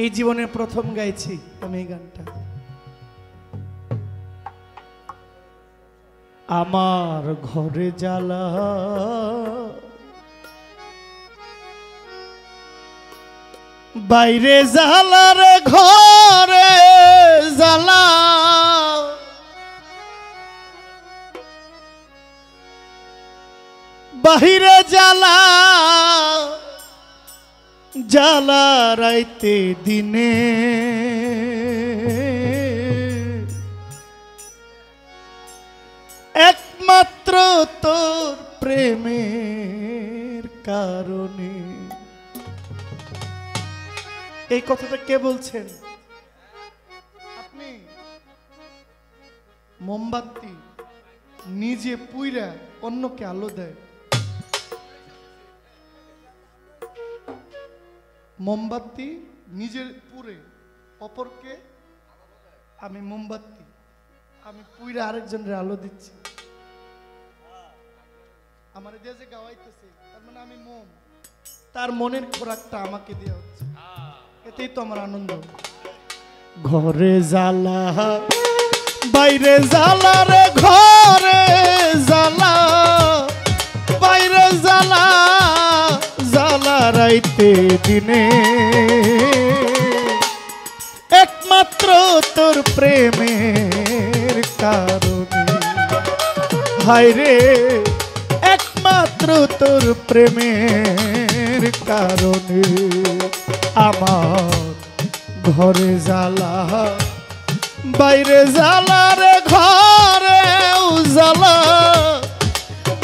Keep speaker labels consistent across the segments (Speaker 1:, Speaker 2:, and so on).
Speaker 1: এই জীবনের প্রথম গাইছি আমি এই গানটা। আমার ঘরে জ্বালা বাইরে জ্বালা রে ঘরে জ্বালা বাহিরে জ্বালা জ্বালা রাইতে দিনে একমাত্র তোর প্রেমের কারণে। এই কথাটা কে বলছেন? আপনি। মোমবাতি নিজে পুইরা অন্যকে আলো দেয়। মোমবাতি নিজের পুরে অপরকে, আমি মোমবাতি আমি পুইরা আরেকজনের আলো দিচ্ছি। আমার যে যে গাওয়াইতেছে তার মানে আমি মোম, তার মনের খোরাকটা আমাকে দেওয়া হচ্ছে, এতেই তো আমার আনন্দ। ঘরে জ্বালা বাইরে জ্বালা রে ঘরে জ্বালা বাইরে জ্বালা জ্বালা রাইতে দিনে একমাত্র তোর প্রেমের কারণে। হায়রে একমাত্র তোর প্রেমের কারণে আমার ঘরে জ্বালা বাইরে জ্বালা রে ঘরে জ্বালা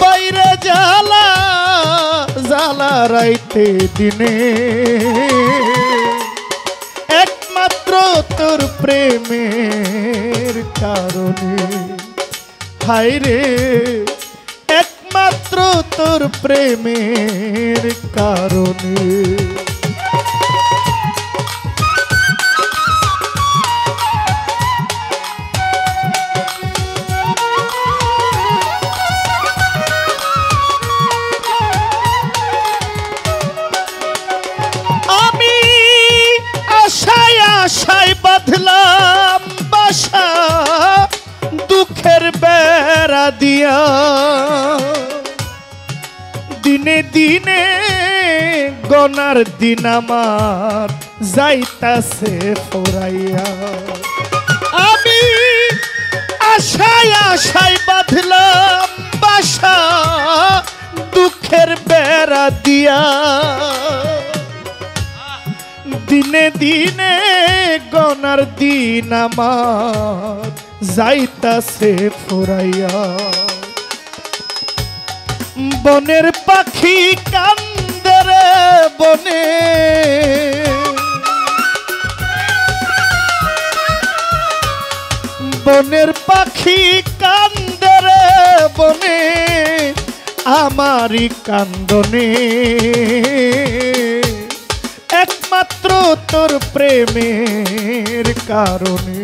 Speaker 1: বাইরে জ্বালা জ্বালা রাইতে দিনে একমাত্র তোর প্রেমের কারণে। হায়রে একমাত্র তোর প্রেমের কারণে। আমি আশায় আশায় বাঁধলাম বাসা দুঃখের বেড়া দিয়া, দিনে দিনে গনার দিন আমার যাইতাছে ফোরাইয়া। আমি আশায় আশায় বাঁধলাম বাসা দুঃখের বেড়া দিয়া, দিনে দিনে গনার দিন আমার যাইতাছে ফুরাইয়া। বনের পাখি কান্দে রে বনে, বনের পাখি কান্দে রে বনে আমারই কান্দনে একমাত্র তোর প্রেমের কারণে।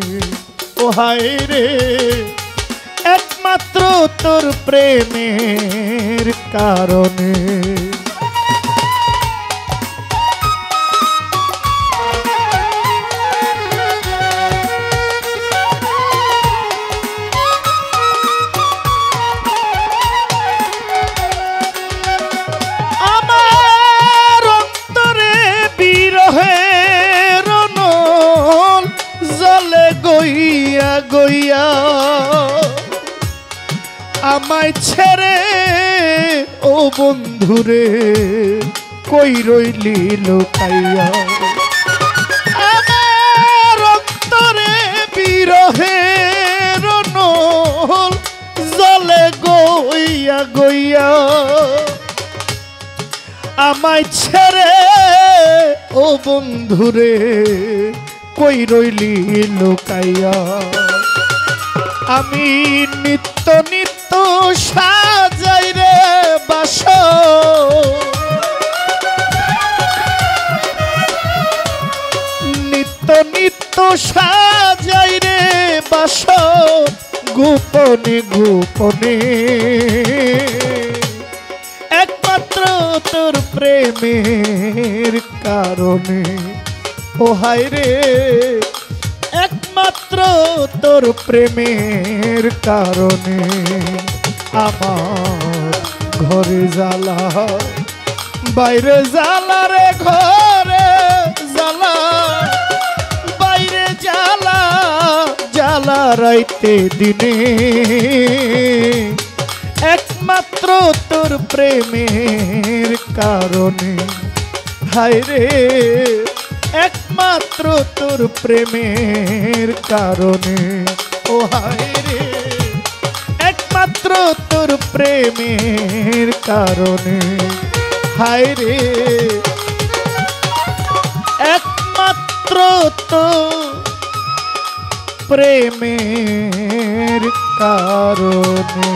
Speaker 1: ও হায় রে একমাত্র তোর প্রেমের কারণে। গইয়া গইয়া আমায় ছেড়ে ও বন্ধুরে কই রইলি লুকাইয়া। আমার অন্তরে বিরহের নল জলে গইয়া গইয়া আমায় ছেড়ে ও বন্ধুরে কই রইলি লুকাইয়া। আমি নিত্য নিত্য সাজাই রে বাস, নিত্য নিত্য সাজাই রে বাস গোপনে গোপনে একমাত্র তোর প্রেমের কারণে। ও হায় রে একমাত্র তোর প্রেমের কারণে আমার ঘরে জ্বালা বাইরে জ্বালা রে ঘরে জ্বালা বাইরে জ্বালা জ্বালা রাইতে দিনে একমাত্র তোর প্রেমের কারণে হায় রে একমাত্র তোর প্রেমের কারণে ও হায় রে একমাত্র তোর প্রেমের কারণে হায় রে একমাত্র তো প্রেমের কারণে।